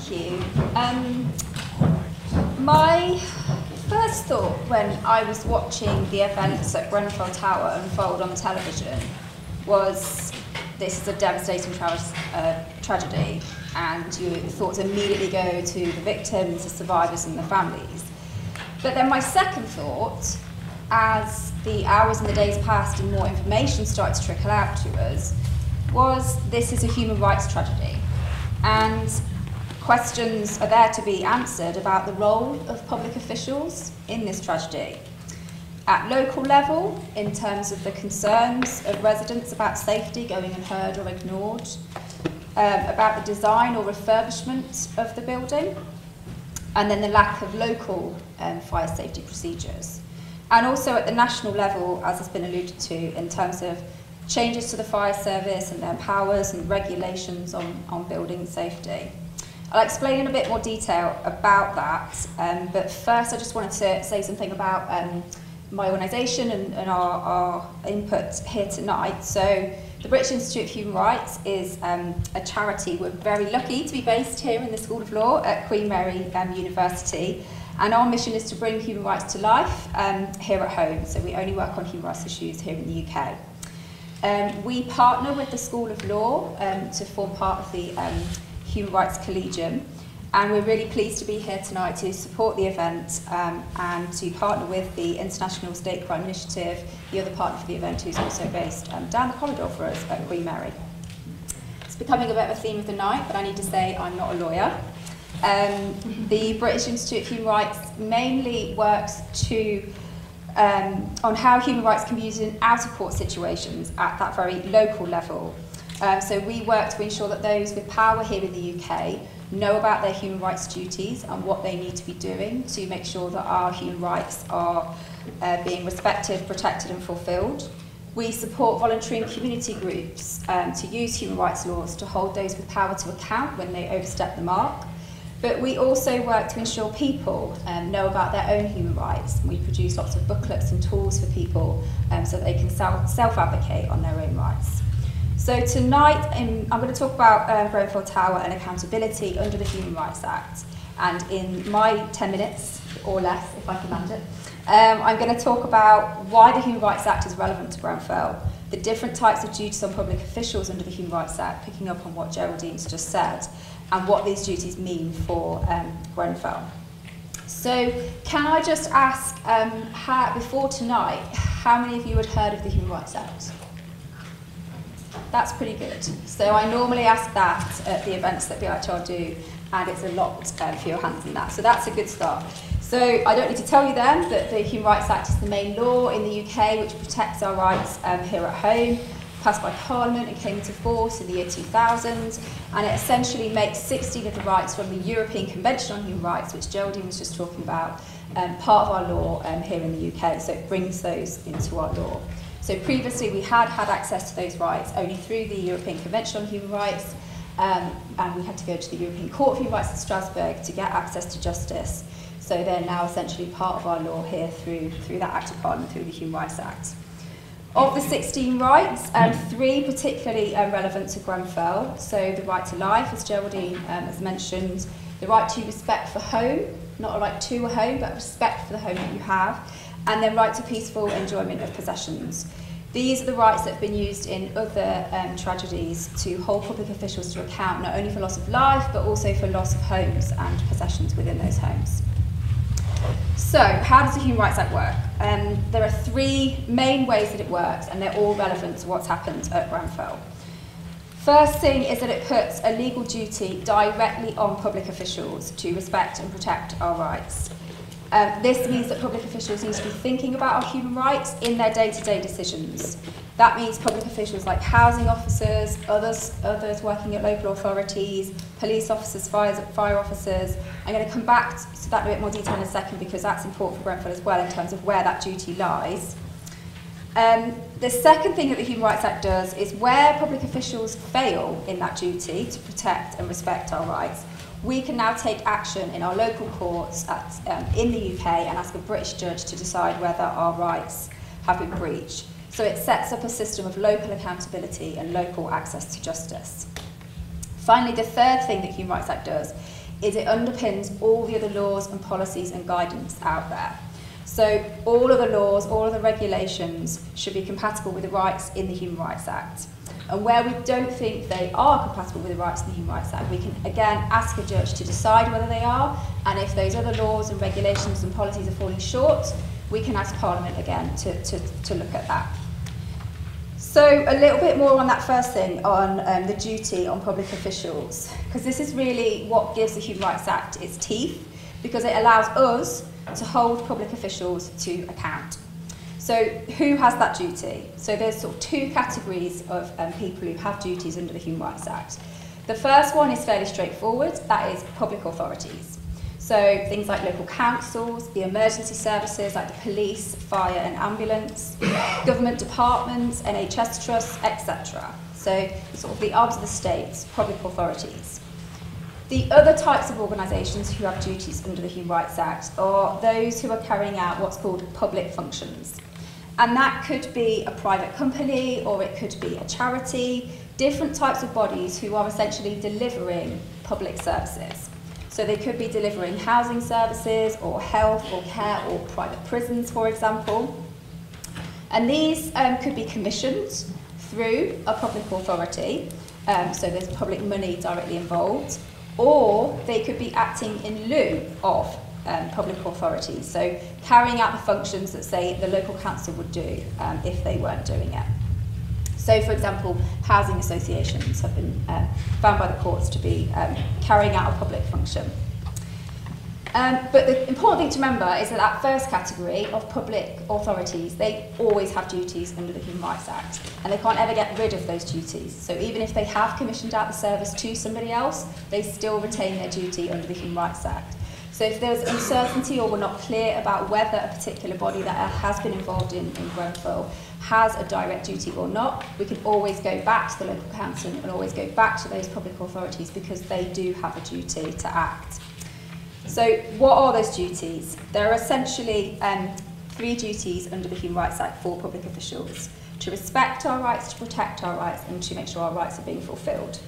Thank you. My first thought when I was watching the events at Grenfell Tower unfold on television was this is a devastating tragedy, and your thoughts immediately go to the victims, the survivors and the families. But then my second thought, as the hours and the days passed and more information started to trickle out to us, was this is a human rights tragedy. And questions are there to be answered about the role of public officials in this tragedy. At local level, in terms of the concerns of residents about safety going unheard or ignored, about the design or refurbishment of the building, and then the lack of local fire safety procedures. And also at the national level, as has been alluded to, in terms of changes to the fire service and their powers and regulations on building safety. I'll explain in a bit more detail about that, but first I just wanted to say something about my organisation and our input here tonight. So the British Institute of Human Rights is a charity. We're very lucky to be based here in the School of Law at Queen Mary University, and our mission is to bring human rights to life here at home. So we only work on human rights issues here in the UK. We partner with the School of Law to form part of the Human Rights Collegium, and we're really pleased to be here tonight to support the event and to partner with the International State Crime Initiative, the other partner for the event, who's also based down the corridor for us at Queen Mary. It's becoming a bit of a theme of the night, but I need to say I'm not a lawyer. The British Institute of Human Rights mainly works on how human rights can be used in out-of-court situations at that very local level. So we work to ensure that those with power here in the UK know about their human rights duties and what they need to be doing to make sure that our human rights are being respected, protected and fulfilled. We support voluntary and community groups to use human rights laws to hold those with power to account when they overstep the mark. But we also work to ensure people know about their own human rights. We produce lots of booklets and tools for people so that they can self-advocate on their own rights. So tonight I'm going to talk about Grenfell Tower and accountability under the Human Rights Act. And in my 10 minutes, or less if I can manage it, I'm going to talk about why the Human Rights Act is relevant to Grenfell, the different types of duties on public officials under the Human Rights Act, picking up on what Geraldine's just said, and what these duties mean for Grenfell. So can I just ask, before tonight, how many of you had heard of the Human Rights Act? That's pretty good. So I normally ask that at the events that BIHR do, and it's a lot for your hands in that. So that's a good start. So I don't need to tell you then that the Human Rights Act is the main law in the UK which protects our rights here at home, passed by Parliament and came into force in the year 2000, and it essentially makes 16 of the rights from the European Convention on Human Rights, which Geraldine was just talking about, part of our law here in the UK, so it brings those into our law. So previously we had access to those rights only through the European Convention on Human Rights, and we had to go to the European Court of Human Rights in Strasbourg to get access to justice. So they're now essentially part of our law here through that Act of Parliament, through the Human Rights Act. Of the 16 rights, 3 particularly relevant to Grenfell. So the right to life, as Geraldine has mentioned, the right to respect for home, not a right to a home, but respect for the home that you have, and then right to peaceful enjoyment of possessions. These are the rights that have been used in other tragedies to hold public officials to account, not only for loss of life, but also for loss of homes and possessions within those homes. So, how does the Human Rights Act work? There are 3 main ways that it works, and they're all relevant to what's happened at Grenfell. First thing is that it puts a legal duty directly on public officials to respect and protect our rights. This means that public officials need to be thinking about our human rights in their day-to-day decisions. That means public officials like housing officers, others working at local authorities, police officers, fire officers. I'm going to come back to that in a bit more detail in a second because that's important for Grenfell as well in terms of where that duty lies. The second thing that the Human Rights Act does is where public officials fail in that duty to protect and respect our rights, we can now take action in our local courts in the UK and ask a British judge to decide whether our rights have been breached. So it sets up a system of local accountability and local access to justice. Finally, the third thing that the Human Rights Act does is it underpins all the other laws and policies and guidance out there. So all of the laws, all of the regulations should be compatible with the rights in the Human Rights Act. And where we don't think they are compatible with the rights in the Human Rights Act, we can again ask a judge to decide whether they are, and if those other laws and regulations and policies are falling short, we can ask Parliament again to look at that. So a little bit more on that first thing, on the duty on public officials, because this is really what gives the Human Rights Act its teeth, because it allows us to hold public officials to account. So who has that duty? So there's sort of two categories of people who have duties under the Human Rights Act. The first one is fairly straightforward, that is public authorities. So things like local councils, the emergency services like the police, fire and ambulance, government departments, NHS trusts, etc. So sort of the arms of the state, public authorities. The other types of organisations who have duties under the Human Rights Act are those who are carrying out what's called public functions. And that could be a private company or it could be a charity, different types of bodies who are essentially delivering public services. So they could be delivering housing services or health or care or private prisons, for example. And these could be commissioned through a public authority, so there's public money directly involved, or they could be acting in lieu of public authorities, so carrying out the functions that, say, the local council would do if they weren't doing it. So, for example, housing associations have been found by the courts to be carrying out a public function. But the important thing to remember is that that first category of public authorities, they always have duties under the Human Rights Act, and they can't ever get rid of those duties. So even if they have commissioned out the service to somebody else, they still retain their duty under the Human Rights Act. So if there's uncertainty or we're not clear about whether a particular body that has been involved in Grenfell has a direct duty or not, we can always go back to the local council and always go back to those public authorities because they do have a duty to act. So what are those duties? There are essentially three duties under the Human Rights Act for public officials: to respect our rights, to protect our rights, and to make sure our rights are being fulfilled.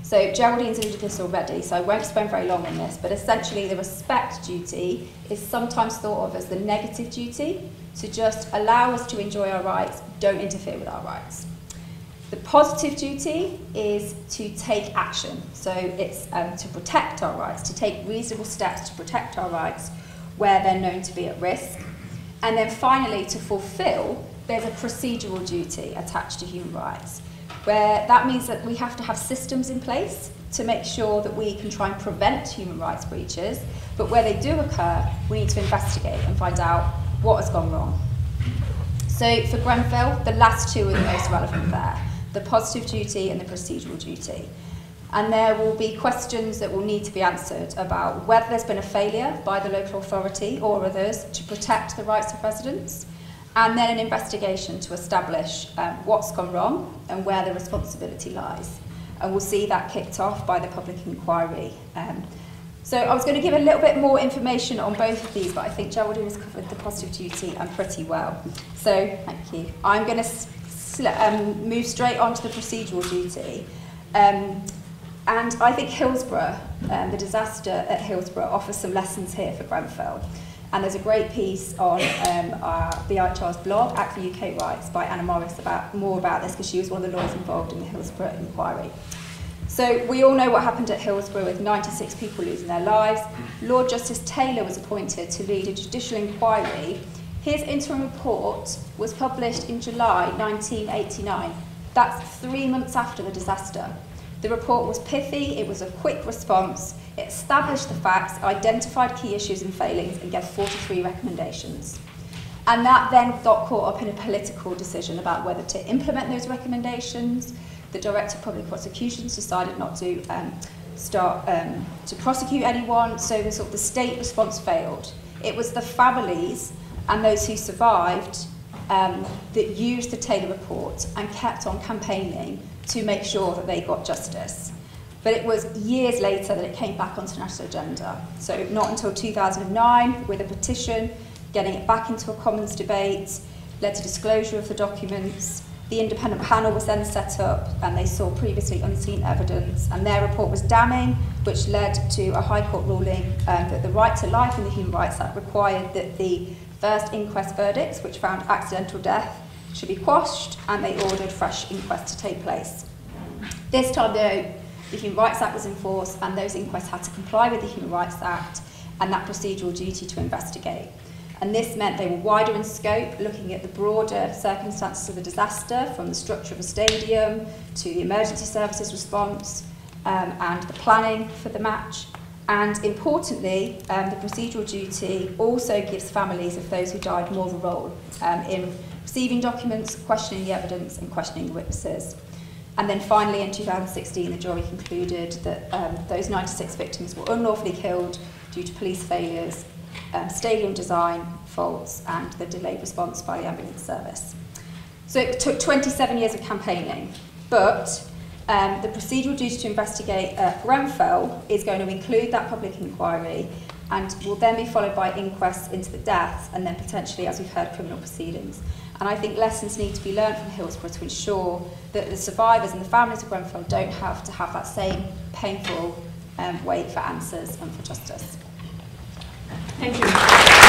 So Geraldine's alluded to this already, so I won't spend very long on this, but essentially the respect duty is sometimes thought of as the negative duty, to just allow us to enjoy our rights, don't interfere with our rights. The positive duty is to take action, so it's to protect our rights, to take reasonable steps to protect our rights where they're known to be at risk. And then finally, to fulfil, there's a procedural duty attached to human rights, where that means that we have to have systems in place to make sure that we can try and prevent human rights breaches, but where they do occur, we need to investigate and find out what has gone wrong. So for Grenfell, the last two are the most relevant there, the positive duty and the procedural duty. And there will be questions that will need to be answered about whether there's been a failure by the local authority or others to protect the rights of residents, and then an investigation to establish what's gone wrong and where the responsibility lies. And we'll see that kicked off by the public inquiry. So I was going to give a little bit more information on both of these, but I think Geraldine has covered the positive duty pretty well. So thank you. I'm going to move straight on to the procedural duty. And I think Hillsborough, the disaster at Hillsborough, offers some lessons here for Grenfell. And there's a great piece on our BIHR's blog, Act for UK Rights, by Anna Morris, more about this, because she was one of the lawyers involved in the Hillsborough inquiry. So we all know what happened at Hillsborough with 96 people losing their lives. Lord Justice Taylor was appointed to lead a judicial inquiry. His interim report was published in July 1989. That's 3 months after the disaster. The report was pithy, it was a quick response, it established the facts, identified key issues and failings, and gave 43 recommendations. And that then got caught up in a political decision about whether to implement those recommendations. The Director of Public Prosecutions decided not to start to prosecute anyone, so the state response failed. It was the families and those who survived that used the Taylor report and kept on campaigning to make sure that they got justice. But it was years later that it came back onto the national agenda. So not until 2009, with a petition, getting it back into a Commons debate, led to disclosure of the documents, The independent panel was then set up and they saw previously unseen evidence, and their report was damning, which led to a High Court ruling that the right to life in the Human Rights Act required that the first inquest verdicts, which found accidental death, should be quashed, and they ordered fresh inquests to take place. This time though, the Human Rights Act was enforced and those inquests had to comply with the Human Rights Act and that procedural duty to investigate. And this meant they were wider in scope, looking at the broader circumstances of the disaster, from the structure of a stadium to the emergency services response and the planning for the match. And importantly, the procedural duty also gives families of those who died more of a role in receiving documents, questioning the evidence and questioning the witnesses. And then finally in 2016, the jury concluded that those 96 victims were unlawfully killed due to police failures, stadium design faults and the delayed response by the ambulance service. So it took 27 years of campaigning, but the procedural duty to investigate Grenfell is going to include that public inquiry and will then be followed by inquests into the deaths and then potentially, as we've heard, criminal proceedings. And I think lessons need to be learned from Hillsborough to ensure that the survivors and the families of Grenfell don't have to have that same painful wait for answers and for justice. Thank you.